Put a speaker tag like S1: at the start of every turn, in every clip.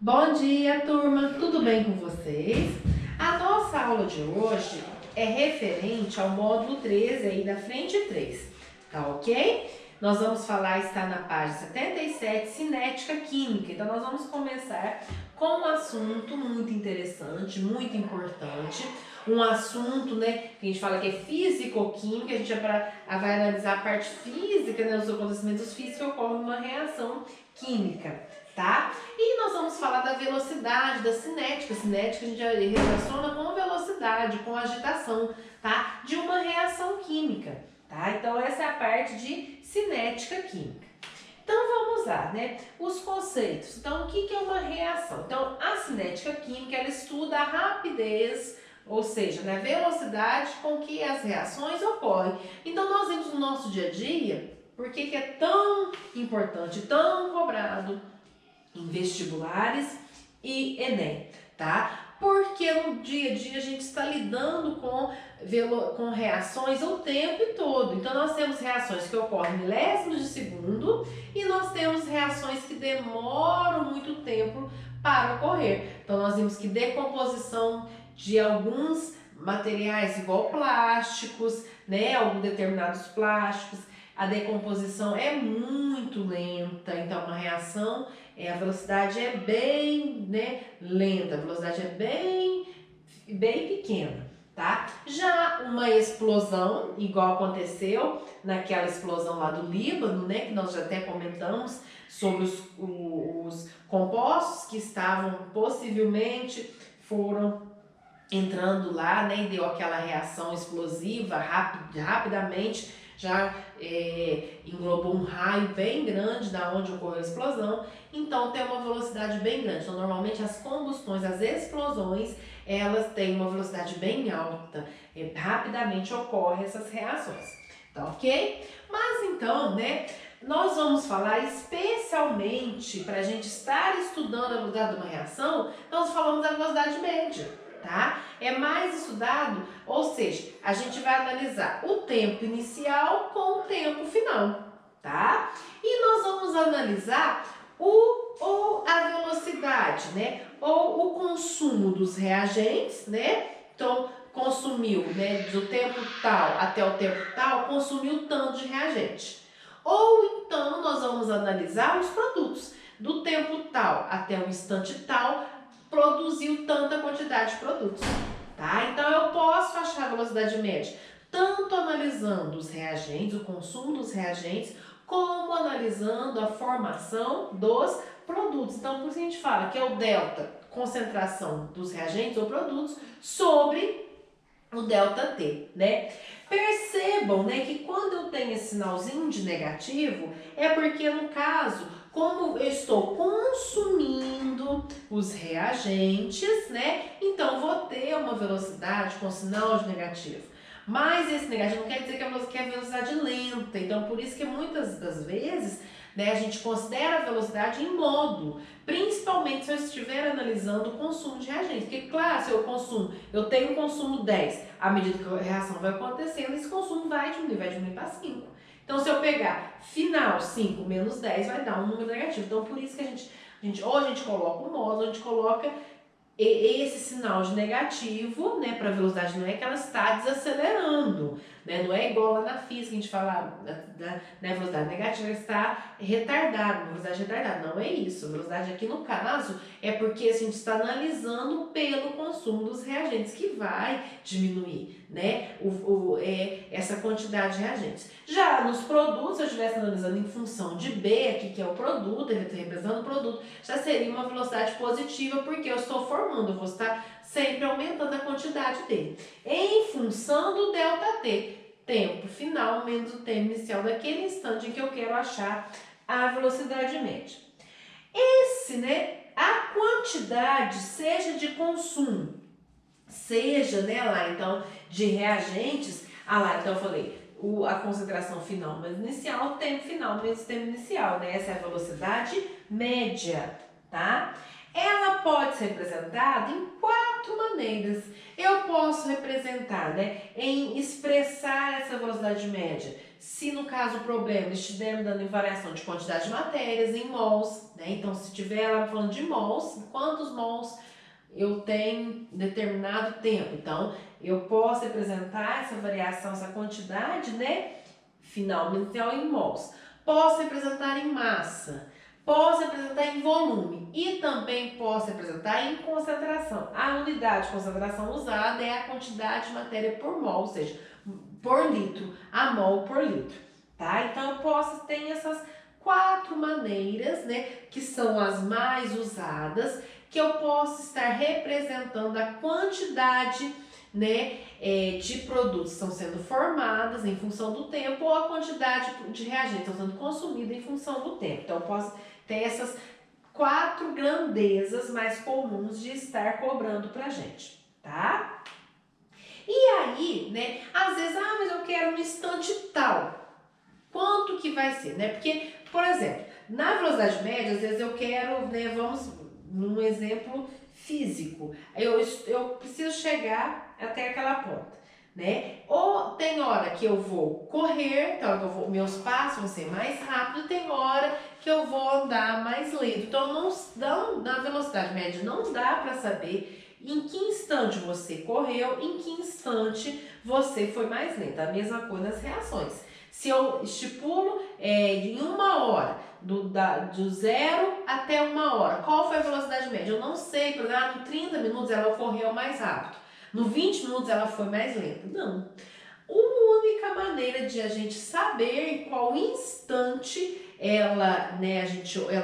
S1: Bom dia, turma! Tudo bem com vocês? A nossa aula de hoje é referente ao módulo 13 aí da frente 3, tá ok? Nós vamos falar, está na página 77, cinética química. Então nós vamos começar com um assunto muito interessante, muito importante. Um assunto, né, que a gente fala que é físico-química, a gente vai analisar a parte física, né, os acontecimentos físicos que ocorrem numa reação química, tá? E nós vamos falar da velocidade, da cinética. Cinética a gente já relaciona com velocidade, com agitação, tá? De uma reação química, tá? Então essa é a parte de cinética química. Então vamos lá, né? Os conceitos. Então o que é uma reação? Então a cinética química, ela estuda a rapidez, ou seja, né, velocidade com que as reações ocorrem. Então nós vemos no nosso dia a dia, por que é tão importante, tão cobrado em vestibulares e Enem, tá? Porque no dia a dia a gente está lidando com reações o tempo todo. Então nós temos reações que ocorrem em milésimos de segundo e nós temos reações que demoram muito tempo para ocorrer. Então nós vimos que decomposição de alguns materiais igual plásticos, né, alguns determinados plásticos, a decomposição é muito lenta, então uma reação, a velocidade é bem, né, lenta, a velocidade é bem pequena, tá? Já uma explosão, igual aconteceu naquela explosão lá do Líbano, né, que nós já até comentamos sobre os compostos que estavam possivelmente foram entrando lá, né, e deu aquela reação explosiva rapidamente, já englobou um raio bem grande da onde ocorreu a explosão, então tem uma velocidade bem grande. Então normalmente as combustões, as explosões, elas têm uma velocidade bem alta, rapidamente ocorrem essas reações, tá ok? Mas então, né, nós vamos falar especialmente para a gente estar estudando a velocidade de uma reação, nós falamos da velocidade média. Tá? É mais estudado, ou seja, a gente vai analisar o tempo inicial com o tempo final, tá? E nós vamos analisar a velocidade, né? Ou o consumo dos reagentes, né? Então, consumiu, né, do tempo tal até o tempo tal, consumiu tanto de reagente. Ou então, nós vamos analisar os produtos, do tempo tal até o instante tal, produziu tanta quantidade de produtos, tá? Então eu posso achar a velocidade média tanto analisando os reagentes, o consumo dos reagentes, como analisando a formação dos produtos. Então por isso a gente fala que é o delta, concentração dos reagentes ou produtos, sobre o delta T, né? Percebam, né, que quando eu tenho esse sinalzinho de negativo, é porque no caso, como eu estou consumindo os reagentes, né, então vou ter uma velocidade com sinal de negativo. Mas esse negativo não quer dizer que é velocidade lenta, então por isso que muitas das vezes, né, a gente considera a velocidade em módulo, principalmente se eu estiver analisando o consumo de reagentes. Porque, claro, se eu tenho um consumo 10, à medida que a reação vai acontecendo, esse consumo vai diminuir para 5. Então, se eu pegar final 5 menos 10, vai dar um número negativo. Então, por isso que a gente coloca um módulo, a gente coloca esse sinal de negativo, né, para a velocidade, não é que ela está desacelerando, né, não é igual lá na física, a gente fala da velocidade negativa, ela está retardada, velocidade retardada, não é isso. A velocidade aqui no caso é porque a gente está analisando pelo consumo dos reagentes, que vai diminuir, né, essa quantidade de reagentes. Já nos produtos, se eu estivesse analisando em função de B, aqui que é o produto, ele está representando o produto, já seria uma velocidade positiva, porque eu estou formando, eu vou estar sempre aumentando a quantidade dele. Em função do ΔT, tempo final menos o tempo inicial daquele instante em que eu quero achar a velocidade média. A quantidade, seja de consumo, seja, né, lá, então, de reagentes, então eu falei, a concentração final menos inicial, o tempo final menos o tempo inicial, né? Essa é a velocidade média, tá? Ela pode ser representada em 4 maneiras. Eu posso representar, né, em expressar essa velocidade média, Se no caso o problema estiver me dando em variação de quantidade de matérias, em mols, né? Então se tiver ela falando de mols, quantos mols eu tenho em determinado tempo. Então eu posso representar essa variação, essa quantidade, né? Final inicial em mols. Posso representar em massa. Posso representar em volume e também posso representar em concentração. A unidade de concentração usada é a quantidade de matéria por mol, ou seja, por litro, a mol por litro, tá? Então eu posso ter essas 4 maneiras, né, que são as mais usadas, que eu posso estar representando a quantidade, né, de produtos que estão sendo formadas em função do tempo ou a quantidade de reagentes que estão sendo consumidos em função do tempo. Então eu posso ter essas 4 grandezas mais comuns de estar cobrando pra gente, tá? E aí, né, às vezes, mas eu quero no instante tal. Quanto que vai ser, né? Porque, por exemplo, na velocidade média, às vezes eu quero, né, vamos num exemplo físico. Eu preciso chegar até aquela ponta, né? Ou tem hora que eu vou correr, então meus passos vão ser mais rápidos, tem hora que eu vou andar mais lento. Então, na velocidade média não dá para saber em que instante você correu, em que instante você foi mais lento. A mesma coisa nas reações. Se eu estipulo em 1 hora, do 0 até 1 hora, qual foi a velocidade média? Eu não sei, por exemplo, em 30 minutos ela ocorreu mais rápido, no 20 minutos ela foi mais lenta. Não. A única maneira de a gente saber em qual instante ela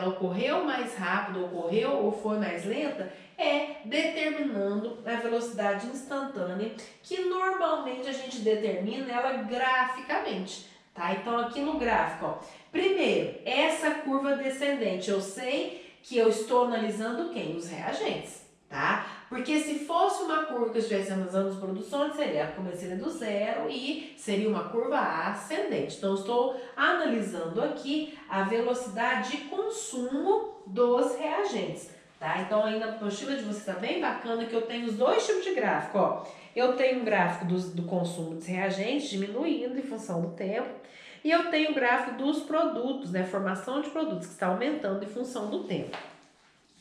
S1: ocorreu mais rápido, ocorreu ou foi mais lenta, é determinando a velocidade instantânea, que normalmente a gente determina ela graficamente, tá? Então aqui no gráfico, ó, primeiro, essa curva descendente, eu sei que eu estou analisando quem? Os reagentes, tá? Porque se fosse uma curva que eu estivesse analisando as produções, seria começaria do 0 e seria uma curva ascendente. Então, eu estou analisando aqui a velocidade de consumo dos reagentes, tá? Então, aí na apostila de vocês está bem bacana que eu tenho os 2 tipos de gráfico, ó. Eu tenho um gráfico do consumo dos reagentes diminuindo em função do tempo e eu tenho o gráfico dos produtos, né? Formação de produtos que está aumentando em função do tempo,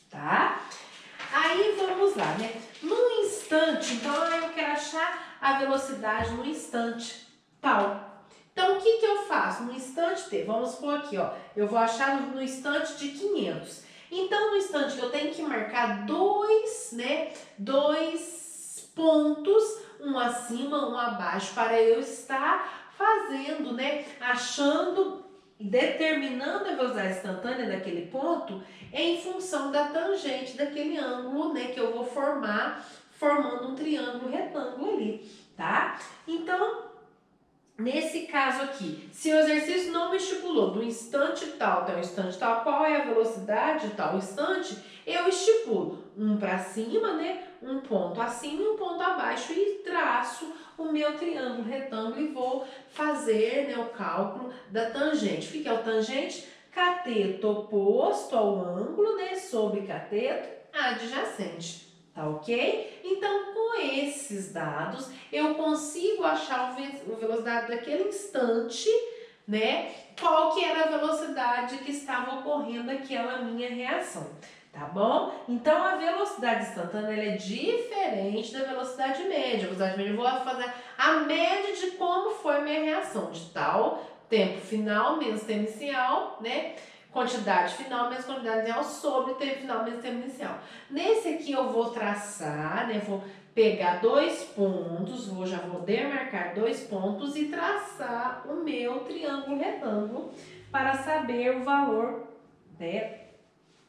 S1: tá? Aí vamos lá, né? No instante, então eu quero achar a velocidade no instante tal. Então o que eu faço? No instante t, vamos supor aqui, ó, eu vou achar no instante de 500. Então no instante que eu tenho que marcar dois pontos, um acima, um abaixo, para eu estar fazendo, né, achando, determinando a velocidade instantânea daquele ponto em função da tangente daquele ângulo, né, que eu vou formando um triângulo retângulo ali, tá? Então, nesse caso aqui, se o exercício não me estipulou do instante tal até o instante tal, qual é a velocidade de tal instante, eu estipulo um para cima, né, um ponto acima e um ponto abaixo e traço o meu triângulo retângulo e vou fazer, né, o cálculo da tangente. O que é o tangente? Cateto oposto ao ângulo, né, sobre cateto adjacente, tá ok? Então, com esses dados, eu consigo achar a velocidade daquele instante, né, qual que era a velocidade que estava ocorrendo aquela minha reação. Tá bom? Então, a velocidade instantânea ela é diferente da velocidade média. A velocidade média eu vou fazer a média de como foi a minha reação, de tal tempo final menos tempo inicial, né? Quantidade final menos quantidade inicial sobre tempo final menos tempo inicial. Nesse aqui eu vou traçar, né? Vou pegar 2 pontos, já vou demarcar 2 pontos e traçar o meu triângulo retângulo para saber o valor, né,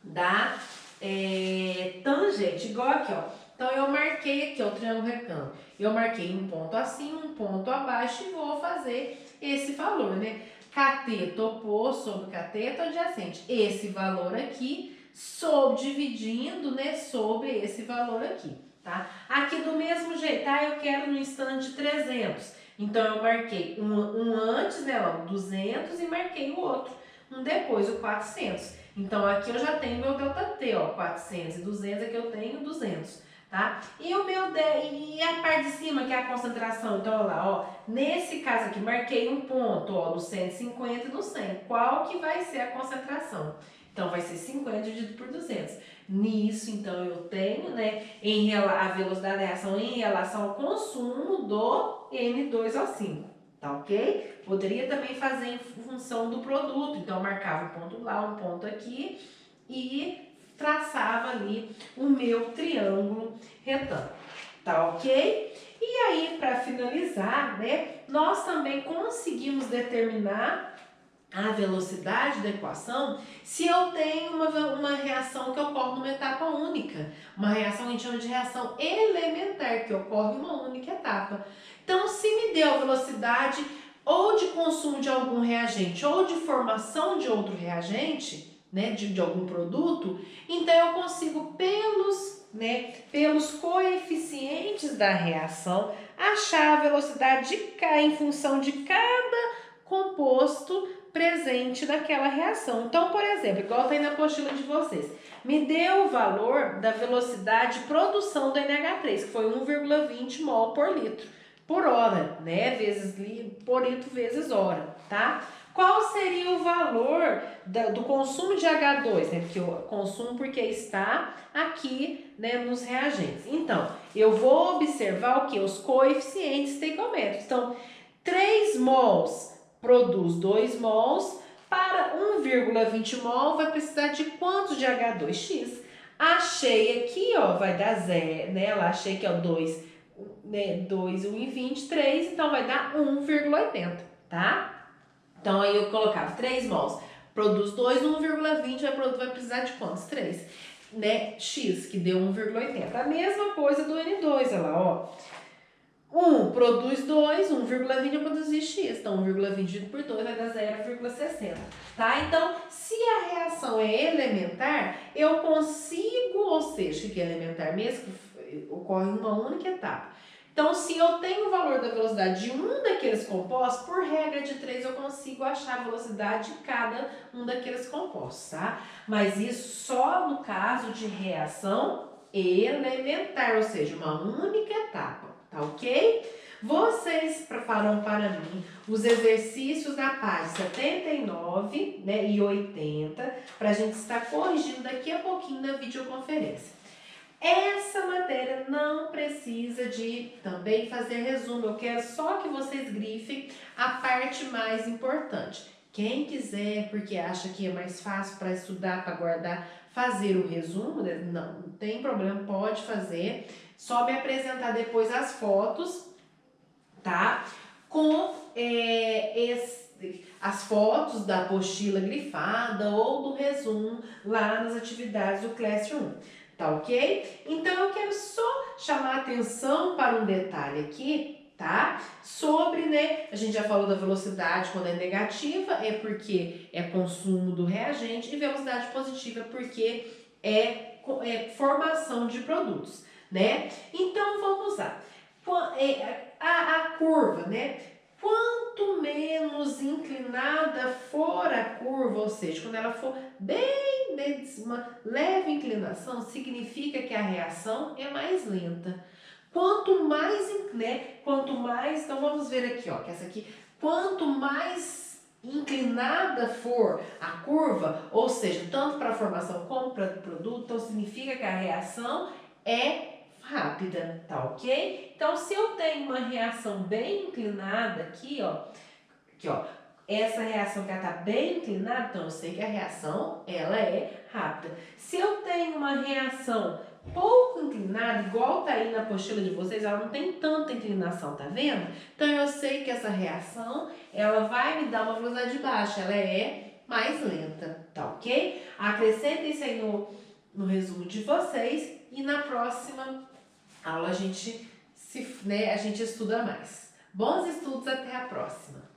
S1: da tangente, igual aqui, ó. Então, eu marquei aqui, ó, o triângulo retângulo. Eu marquei um ponto acima, um ponto abaixo e vou fazer esse valor, né? Cateto oposto sobre cateto adjacente. Esse valor aqui, dividindo, né, sobre esse valor aqui, tá? Aqui do mesmo jeito, tá? Eu quero no instante 300. Então, eu marquei um antes, né, ó, 200 e marquei o outro. Um depois, o 400. Então, aqui eu já tenho meu ΔT, ó, 400 e 200, aqui eu tenho 200. tá? E e a parte de cima, que é a concentração, então, olha lá, ó, nesse caso aqui, marquei um ponto, ó, no 150 e no 100. Qual que vai ser a concentração? Então, vai ser 50 dividido por 200. Nisso, então, eu tenho, né, a velocidade da reação em relação ao consumo do N2O5, tá ok? Poderia também fazer em função do produto, então, eu marcava um ponto lá, um ponto aqui e traçava ali o meu triângulo retângulo, tá ok? E aí, para finalizar, né, nós também conseguimos determinar a velocidade da equação se eu tenho uma reação que ocorre numa etapa única, uma reação que a gente chama de reação elementar, que ocorre em uma única etapa. Então, se me deu a velocidade ou de consumo de algum reagente ou de formação de outro reagente, né, de algum produto, então eu consigo pelos coeficientes da reação achar a velocidade em função de cada composto presente naquela reação. Então, por exemplo, igual está aí na apostila de vocês, me deu o valor da velocidade de produção do NH3, que foi 1,20 mol por litro por hora, né? Por litro vezes hora, tá? Qual seria o valor do consumo de H2, né? Porque eu consumo porque está aqui, né, nos reagentes. Então, eu vou observar o que? Os coeficientes estequiométricos. Então, 3 mols produz 2 mols, para 1,20 mol vai precisar de quantos de H2X? Achei aqui, ó, vai dar 0, né? Ela achei que é o 2, né, 2, 1 e 20, 3, então vai dar 1,80, tá? Então aí eu colocava 3 mols, produz 2, 1,20, vai precisar de quantos? 3, né? X, que deu 1,80. A mesma coisa do N2, olha lá, ó. 1 produz 2, 1,20 eu produzi X. Então, 1,20 dividido por 2 vai dar 0,60. Tá? Então, se a reação é elementar, eu consigo, ou seja, o que é elementar mesmo? Ocorre em uma única etapa. Então, se eu tenho o valor da velocidade de um daqueles compostos, por regra de 3 eu consigo achar a velocidade de cada um daqueles compostos, tá? Mas isso só no caso de reação elementar, ou seja, uma única etapa. Tá ok? Vocês farão para mim os exercícios da página 79, né, e 80, para a gente estar corrigindo daqui a pouquinho na videoconferência. Essa matéria não precisa de também fazer resumo, eu quero só que vocês grifem a parte mais importante. Quem quiser, porque acha que é mais fácil para estudar, para guardar, fazer o resumo, não tem problema, pode fazer. Só me apresentar depois as fotos, tá? Com as fotos da apostila grifada ou do resumo lá nas atividades do Classroom, tá ok? Então, eu quero só chamar a atenção para um detalhe aqui, tá? Sobre, né, a gente já falou da velocidade quando é negativa, é porque é consumo do reagente, e velocidade positiva porque é formação de produtos, né? Então, vamos lá. A curva, né? Quanto menos inclinada for a curva, ou seja, quando ela for bem uma leve inclinação, significa que a reação é mais lenta. Quanto mais, então vamos ver aqui, ó, que essa aqui, quanto mais inclinada for a curva, ou seja, tanto para a formação como para o produto, então significa que a reação é rápida, tá ok? Então, se eu tenho uma reação bem inclinada aqui, ó, essa reação que ela tá bem inclinada, então eu sei que a reação, ela é rápida. Se eu tenho uma reação pouco inclinada, igual tá aí na apostila de vocês, ela não tem tanta inclinação, tá vendo? Então, eu sei que essa reação, ela vai me dar uma velocidade baixa, ela é mais lenta, tá ok? Acrescentem isso aí no resumo de vocês e na próxima aula a gente estuda mais. Bons estudos, até a próxima!